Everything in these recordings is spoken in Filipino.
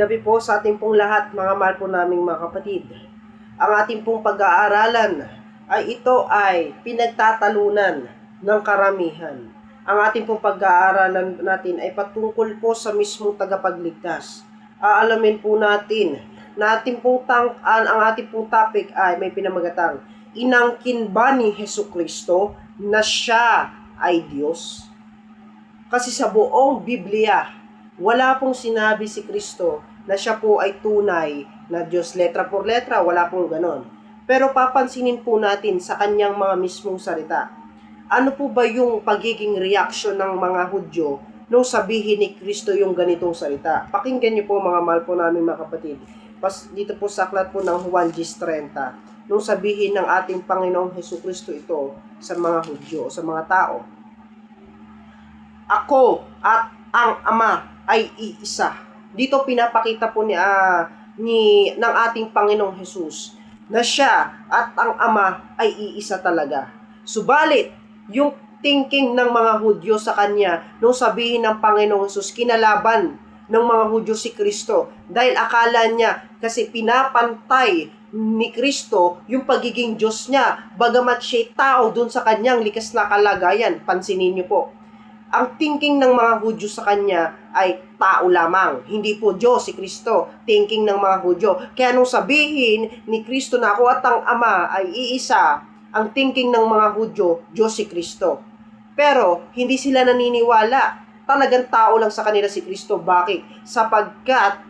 Gabi po sa ating pong lahat, mga mahal po naming mga kapatid. Ang ating pong pag-aaralan ay pinagtatalunan ng karamihan. Ang ating pong pag-aaralan natin ay patungkol po sa mismong tagapagligtas. Aalamin po natin na ang ating pong topic ay may pinamagatang, inangkin ba ni Hesukristo na siya ay Diyos? Kasi sa buong Biblia, wala pong sinabi si Kristo na siya po ay tunay na Diyos. Letra por letra, wala pong ganon. Pero papansinin po natin sa kanyang mga mismong salita. Ano po ba yung pagiging reaksyon ng mga Hudyo nung sabihin ni Kristo yung ganitong salita? Pakinggan niyo po mga mahal po namin mga kapatid. Dito po sa aklat po ng Juan 10:30, nung sabihin ng ating Panginoong Hesukristo ito sa mga Hudyo, sa mga tao. Ako at ang Ama ay iisa. Dito pinapakita po ng ating Panginoong Hesus na siya at ang Ama ay iisa talaga. Subalit, yung thinking ng mga Hudyo sa kanya nung sabihin ng Panginoong Hesus, kinalaban ng mga Hudyo si Kristo dahil akala niya kasi pinapantay ni Kristo yung pagiging Diyos niya bagamat siya tao dun sa kanyang likas na kalagayan. Pansinin niyo po. Ang thinking ng mga Hudyo sa kanya ay tao lamang, hindi po Diyos si Kristo. Thinking ng mga Hudyo. Kaya nung sabihin ni Kristo na ako at ang Ama ay iisa, ang thinking ng mga Hudyo, Diyos si Kristo. Pero hindi sila naniniwala. Talagang tao lang sa kanila si Kristo. Bakit? Sapagkat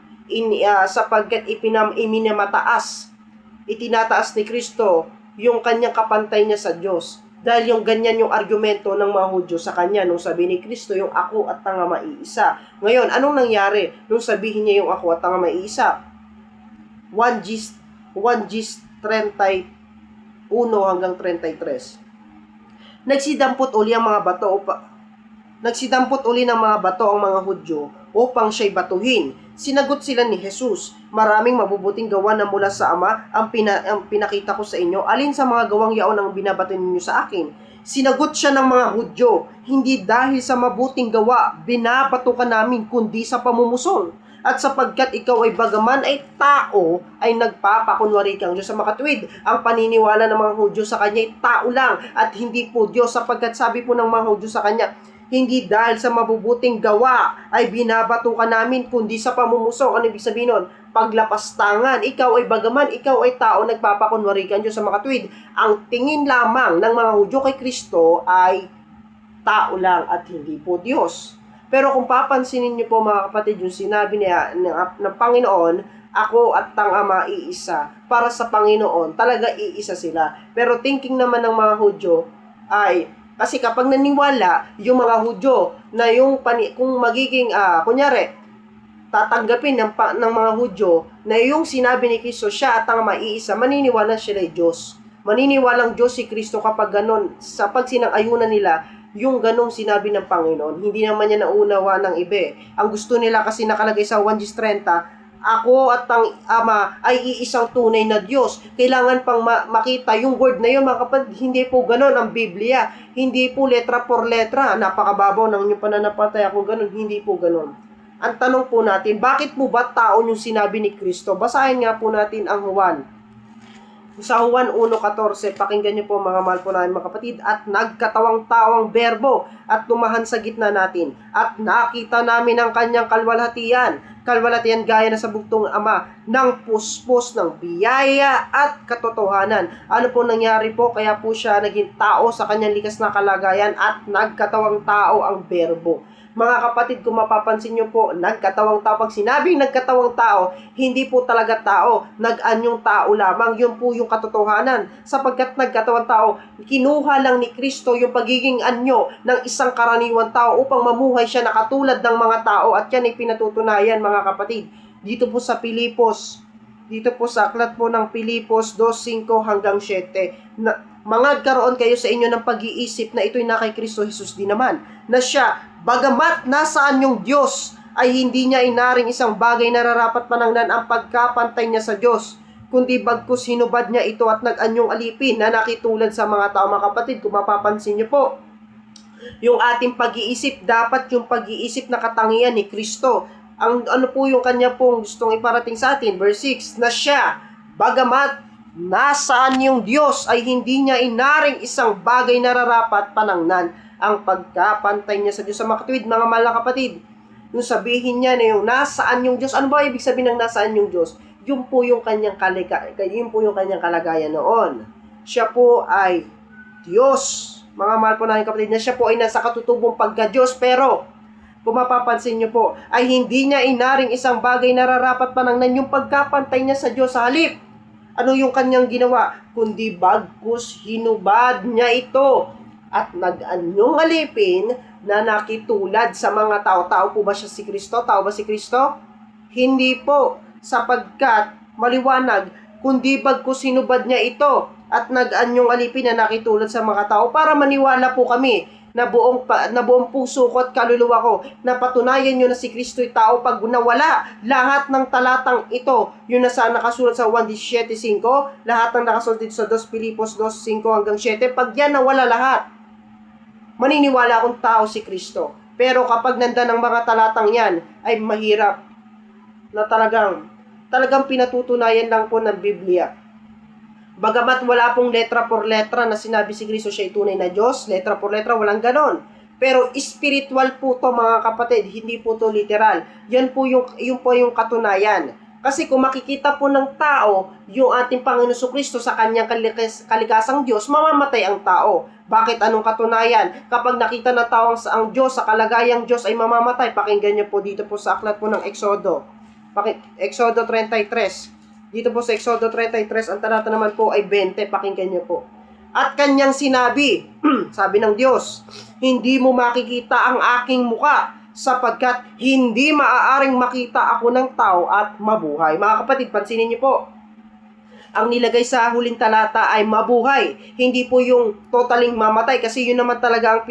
itinataas ni Kristo yung kanyang kapantay niya sa Diyos. Dahil yung ganyan yung argumento ng mga Hudyo sa kanya nung sabi ni Kristo yung ako at ang Ama iisa. Ngayon, anong nangyari nung sabihin niya yung ako at ang Ama iisa? 1 Gis 31 hanggang 33. Nagsidampot uli ng mga bato ang mga Hudyo upang siya'y batuhin. Sinagot sila ni Jesus, maraming mabubuting gawa na mula sa Ama ang pinakita ko sa inyo. Alin sa mga gawang yaon ang binabato ninyo sa akin? Sinagot siya ng mga Hudyo, hindi dahil sa mabuting gawa binabato ka namin, kundi sa pamumuson. At sapagkat ikaw ay bagaman ay tao, ay nagpapakunwari kang Diyos. Sa makatwid, ang paniniwala ng mga Hudyo sa kanya ay tao lang at hindi po Diyos. Sapagkat sabi po ng mga Hudyo sa kanya, hindi dahil sa mabubuting gawa ay binabato ka namin, kundi sa pamumuso. Ano ibig sabihin nun? Paglapastangan. Ikaw ay bagaman, ikaw ay tao, nagpapakunwari kang Diyos. Sa makatwid, ang tingin lamang ng mga Hudyo kay Kristo ay tao lang at hindi po Diyos. Pero kung papansinin niyo po mga kapatid, yung sinabi niya ng Panginoon, ako at ang Ama iisa. Para sa Panginoon, talaga iisa sila. Pero thinking naman ng mga Hudyo ay, kasi kapag naniwala yung mga Hudyo na kung magiging, kunyari, tatanggapin ng mga Hudyo na yung sinabi ni Kristo, siya at ang Ama iisa, maniniwala sila ay Diyos. Maniniwalang Diyos si Kristo kapag ganon, sa pagsinang-ayunan nila, yung ganong sinabi ng Panginoon. Hindi naman niya naunawa ng iba. Ang gusto nila kasi nakalagay sa 1 Gis 30, ako at ang Ama ay iisang tunay na Diyos. Kailangan pang makita yung word na yun, mga kapatid. Hindi po ganon ang Biblia. Hindi po letra por letra. Napakababaw ng inyong pananampalataya kung ganon. Hindi po ganon. Ang tanong po natin, bakit po ba taon yung sinabi ni Kristo? Basahin nga po natin ang Juan. Sa Juan 1:14, pakinggan niyo po mga mahal po namin mga kapatid. At nagkatawang tao ang berbo at tumahan sa gitna natin. At nakita namin ang kanyang kalwalhatian gaya na sa bugtong Ama, ng puspos ng biyaya at katotohanan. Ano po nangyari po? Kaya po siya naging tao sa kanyang likas na kalagayan at nagkatawang tao ang berbo. Mga kapatid, kung mapapansin nyo po, nagkatawang tao. Pag sinabing nagkatawang tao, hindi po talaga tao. Nag-anyong tao lamang. Yun po yung katotohanan. Sapagkat nagkatawang tao, kinuha lang ni Kristo yung pagiging anyo ng isang karaniwang tao upang mamuhay siya na katulad ng mga tao. At yan ay pinatutunayan, mga kapatid. Dito po sa aklat po ng Pilipos 2:5 hanggang 7. Mangagkaroon kayo sa inyo ng pag-iisip na ito'y na kay Kristo Jesus din naman. Na siya, bagamat nasaan yung Diyos, ay hindi niya inaring isang bagay na nararapat panangnan ang pagkapantay niya sa Diyos, kundi bagkus hinubad niya ito at nag-anyong alipin na nakitulad sa mga tao. Mga kapatid, kung mapapansin niyo po, yung ating pag-iisip, dapat yung pag-iisip na katangian ni Kristo. Ang ano po yung kanya pong gustong iparating sa atin, verse 6, na siya, bagamat nasaan yung Diyos, ay hindi niya inaring isang bagay na rarapat panangnan ang pagkapantay niya sa Diyos. Sa mga katuwid, mga mahal na kapatid, yung sabihin niya na yung nasaan yung Diyos, ano ba ibig sabihin ng nasaan yung Diyos? Yun po yung kanyang kalagayan noon. Siya po ay Diyos. Mga mahal po namin kapatid, na siya po ay nasa katutubong pagka-Diyos, pero kung mapapansin niyo po, ay hindi niya inaring isang bagay na rarapat panangnan yung pagkapantay niya sa Diyos. Sa halip, ano yung kanyang ginawa? Kundi bagkus hinubad niya ito at nag-anyong alipin na nakitulad sa mga tao. Tao po ba siya si Kristo? Tao ba si Kristo? Hindi po, sapagkat maliwanag, kundi bagkus hinubad niya ito at nag-anyong alipin na nakitulad sa mga tao para maniwala po kami na buong puso ko at kaluluwa ko na patunayan nyo na si Kristo'y tao pag nawala lahat ng talatang ito. Yun na saan nakasulat sa 1:17:5, lahat ng nakasulat dito sa 2 Filipos 2:5 hanggang 7. Pag yan nawala lahat, maniniwala akong tao si Kristo. Pero kapag nandan ang mga talatang yan, ay mahirap na talagang pinatutunayan lang po ng Biblia. Bagamat wala pong letra por letra na sinabi si Kristo siya ay tunay na Diyos, letra por letra, walang ganon. Pero spiritual po to mga kapatid, hindi po to literal. Yun po yung katunayan. Kasi kung makikita po ng tao yung ating Panginoon Kristo sa kanyang kalikasang Diyos, mamamatay ang tao. Bakit? Anong katunayan? Kapag nakita na tao ang Diyos, sa kalagayang Diyos ay mamamatay. Pakinggan niyo po dito po sa aklat po ng Exodo. Exodo 33. Dito po sa Exodo 33, ang talata naman po ay 20. Pakinggan niyo po. At kanyang sinabi, sabi ng Diyos, hindi mo makikita ang aking muka, sapagkat hindi maaaring makita ako ng tao at mabuhay. Mga kapatid, pansinin niyo po. Ang nilagay sa huling talata ay mabuhay. Hindi po yung totaling mamatay, kasi yun naman talaga ang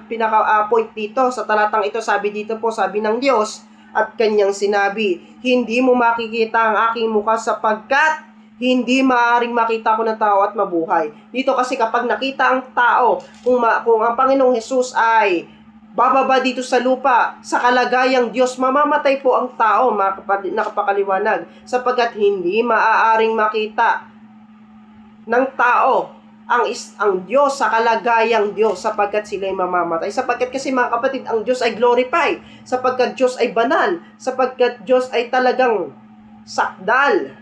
pinaka point dito. Sa talatang ito, sabi dito po, sabi ng Diyos, at kanyang sinabi, hindi mo makikita ang aking mukha sapagkat hindi maaaring makita ko ng tao at mabuhay. Dito kasi kapag nakita ang tao, kung ang Panginoong Hesus ay bababa dito sa lupa, sa kalagayang Diyos, mamamatay po ang tao, mga kapatid, nakapakaliwanag, sapagkat hindi maaaring makita ng tao ang Diyos sa kalagayang Diyos, sapagkat sila ay mamamatay. Sapagkat kasi mga kapatid, ang Diyos ay glorify, sapagkat Diyos ay banal, sapagkat Diyos ay talagang sakdal.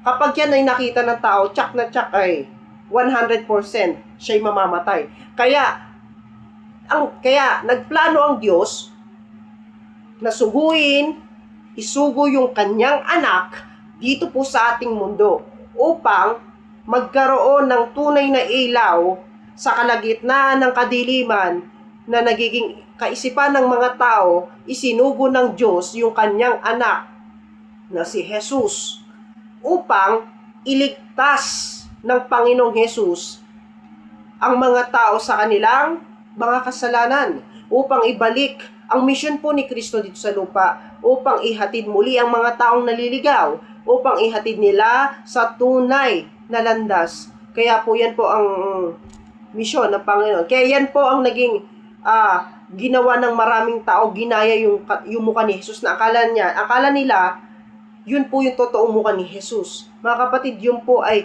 Kapag yan ay nakita ng tao, tsak na tsak ay 100% siya'y mamamatay. Kaya nagplano ang Diyos na isugo yung kanyang anak dito po sa ating mundo upang magkaroon ng tunay na ilaw sa kalagitnaan ng kadiliman na nagiging kaisipan ng mga tao. Isinugo ng Diyos yung kanyang anak na si Jesus upang iligtas ng Panginoong Jesus ang mga tao sa kanilang mga kasalanan, upang ibalik ang misyon po ni Kristo dito sa lupa, upang ihatid muli ang mga taong naliligaw, upang ihatid nila sa tunay na landas. Kaya po yan po ang misyon ng Panginoon. Kaya yan po ang naging ginawa ng maraming tao, ginaya yung mukha ni Jesus na akala nila yun po yung totoong mukha ni Jesus. Mga kapatid, yun po ay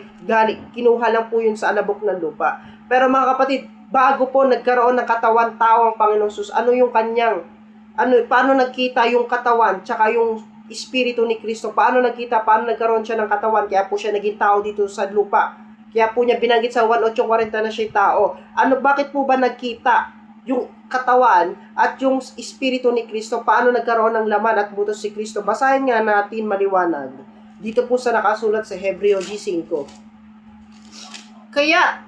kinuha lang po yun sa alabok ng lupa. Pero mga kapatid, bago po nagkaroon ng katawan tao ang Panginoong Jesus, paano nagkita yung katawan tsaka yung Espiritu ni Kristo, paano nagkaroon siya ng katawan, kaya po siya naging tao dito sa lupa. Kaya po niya binanggit sa 1:8:40 na siya tao. Bakit po ba nagkita yung katawan at yung Espiritu ni Kristo? Paano nagkaroon ng laman at butos si Kristo? Basahin nga natin maliwanag. Dito po sa nakasulat sa Hebreo 10:5. Kaya,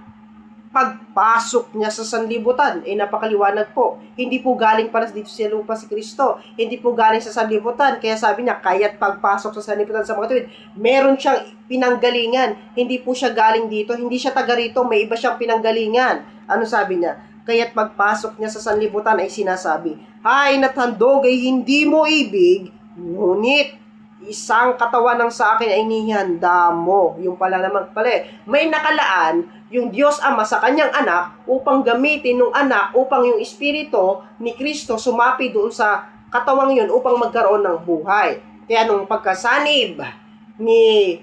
pagpasok niya sa sanlibutan, napakaliwanag po. Hindi po galing para dito sa lupa si Kristo. Hindi po galing sa sanlibutan. Kaya sabi niya, kaya't pagpasok sa sanlibutan sa mga tuwid, meron siyang pinanggalingan. Hindi po siya galing dito. Hindi siya taga rito. May iba siyang pinanggalingan. Ano sabi niya? Kaya't pagpasok niya sa sanlibutan ay sinasabi, hay nathandog ay hindi mo ibig, ngunit isang katawan ng sa akin ay inihanda mo. Yung pala naman may nakalaan yung Diyos Ama sa kanyang anak upang gamitin ng anak upang yung Espiritu ni Kristo sumapi doon sa katawang yun upang magkaroon ng buhay. Kaya nung pagkasanib ni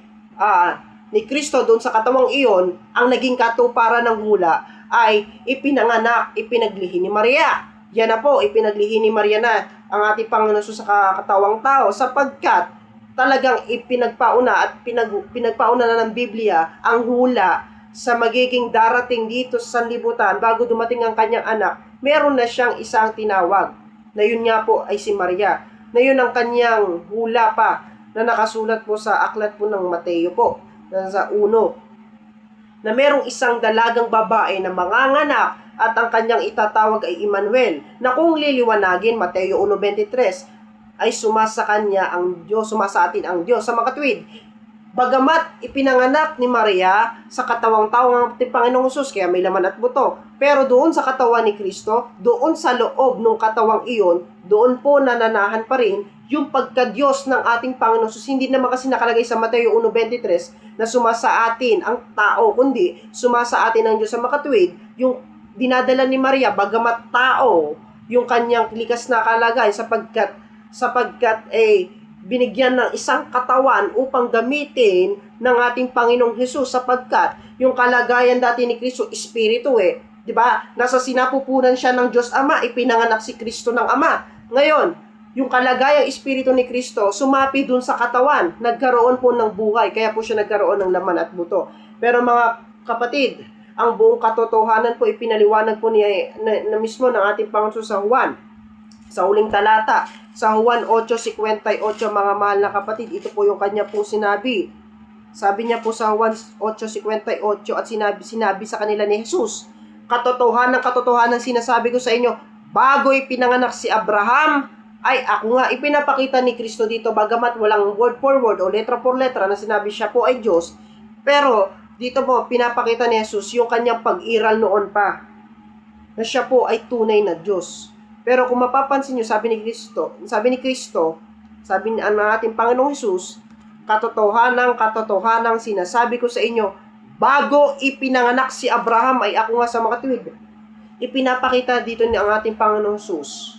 ni Kristo doon sa katawang iyon, ang naging katuparan ng hula ay ipinanganak, ipinaglihi ni Maria. Yan na po, ipinaglihi ni Maria na ang ating Panginoon sa katawang tao sapagkat talagang ipinagpauna at pinagpauna na ng Biblia ang hula sa magiging darating dito sa sanlibutan bago dumating ang kanyang anak. Meron na siyang isang tinawag na yun nga po ay si Maria, na yun ang kanyang hula pa na nakasulat po sa aklat po ng Mateo po, na sa 1, na merong isang dalagang babae na manganganak at ang kanyang itatawag ay Emmanuel, na kung liliwanagin, Mateo 1:23, ay sumasa kanya ang Diyos, sumasa atin ang Diyos. Sa mga katuwid, bagamat ipinanganak ni Maria sa katawang tao ng ating Panginoong Hesus, kaya may laman at buto, pero doon sa katawan ni Kristo, doon sa loob ng katawang iyon, doon po nananahan pa rin yung pagka-Diyos ng ating Panginoong Hesus. Hindi naman kasi nakalagay sa Mateo 1:23 na sumasa atin ang tao, kundi sumasa atin ang Diyos. Sa makatuwid, yung dinadala ni Maria, bagamat tao, yung kanyang likas na kalagayan sapagkat binigyan ng isang katawan upang gamitin ng ating Panginoong Hesus sapagkat yung kalagayan dati ni Kristo, espiritu di ba? Nasa sinapupunan siya ng Diyos Ama, ipinanganak si Kristo ng Ama. Ngayon, yung kalagayang espiritu ni Kristo, sumapi dun sa katawan, nagkaroon po ng buhay, kaya po siya nagkaroon ng laman at buto. Pero mga kapatid, ang buong katotohanan po ipinaliwanag po niya na mismo ng ating Panginoon sa Juan, sa huling talata, sa Juan 8:58, mga mahal na kapatid, ito po yung kanya po sinabi. Sabi niya po sa Juan 8:58 at sinabi sa kanila ni Jesus, katotohanan sinasabi ko sa inyo, bago ipinanganak si Abraham, ay ako nga, ipinapakita ni Kristo dito, bagamat walang word for word o letra por letra na sinabi siya po ay Diyos, pero dito po, pinapakita ni Jesus yung kanyang pag-iral noon pa, na siya po ay tunay na Diyos. Pero kung mapapansin nyo, sabi ni Kristo, sabi ni ating Panginoong Hesus, katotohanang sinasabi ko sa inyo, bago ipinanganak si Abraham, ay ako nga sa mga tuwid. Ipinapakita dito ni ang ating Panginoong Hesus.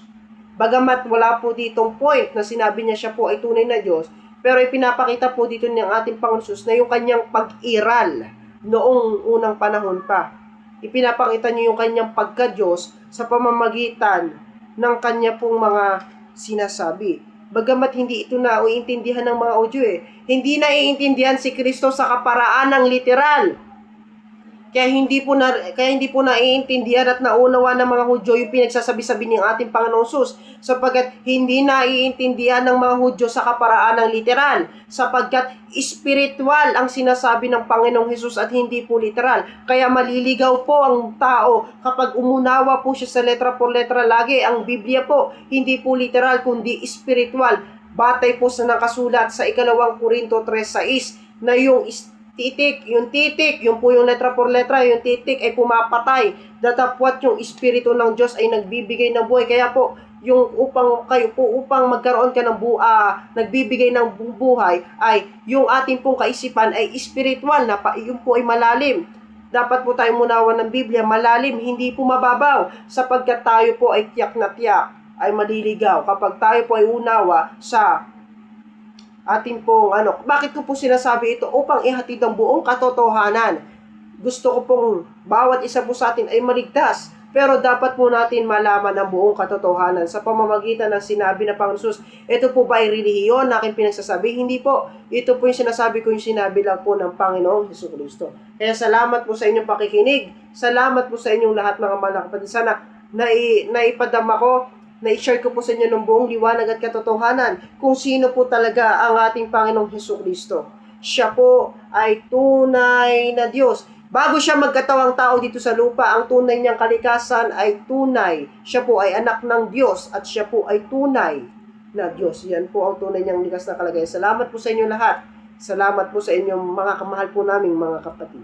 Bagamat wala po ditong point na sinabi niya siya po ay tunay na Diyos, pero ipinapakita po dito ni ang ating Panginoong Hesus na yung kanyang pag-iral noong unang panahon pa. Ipinapakita niyo yung kanyang pagka-Diyos sa pamamagitan ng kanya pong mga sinasabi. Bagamat hindi ito naiintindihan ng mga Hudyo hindi naiintindihan si Kristo sa kaparaan ng literal. Kaya hindi po naiintindihan at naunawa ng mga Hudyo yung pinagsasabi-sabi ng ating Panginoong Hesus, sapagkat hindi naiintindihan ng mga Hudyo sa kaparaan ng literal, sapagkat espiritual ang sinasabi ng Panginoong Hesus at hindi po literal. Kaya maliligaw po ang tao kapag umunawa po siya sa letra por letra lagi. Ang Biblia po, hindi po literal kundi espiritual. Batay po sa nakasulat sa 2 Korinto 3:6 na yung titik, yung po yung letra por letra, yung titik ay pumapatay. Datapwat yung espiritu ng Diyos ay nagbibigay ng buhay. Kaya po, upang magkaroon ka ng nagbibigay ng buhay, ay yung ating pong kaisipan ay espiritual, yung po ay malalim. Dapat po tayo munawa ng Biblia, malalim, hindi po mababaw, sapagkat tayo po ay tiyak na tiyak, ay maliligaw kapag tayo po ay unawa sa ating pong bakit ko po sinasabi ito? Upang ihatid ang buong katotohanan. Gusto ko pong bawat isa po sa atin ay maligtas, pero dapat po natin malaman ang buong katotohanan sa pamamagitan ng sinabi na Panginoon Hesus. Ito po ba ay relihiyon na aking pinagsasabi? Hindi po. Ito po yung sinasabi ko, yung sinabi lang po ng Panginoong Hesukristo. Kaya salamat po sa inyong pakikinig. Salamat po sa inyong lahat, mga mga kapatid. Sana naipadama ko, na-share ko po sa inyo ng buong liwanag at katotohanan kung sino po talaga ang ating Panginoong Hesukristo. Siya po ay tunay na Diyos. Bago siya magkatawang tao dito sa lupa, ang tunay niyang kalikasan ay tunay. Siya po ay anak ng Diyos at siya po ay tunay na Diyos. Yan po ang tunay niyang likas na kalagayan. Salamat po sa inyo lahat. Salamat po sa inyong mga kamahal po naming mga kapatid.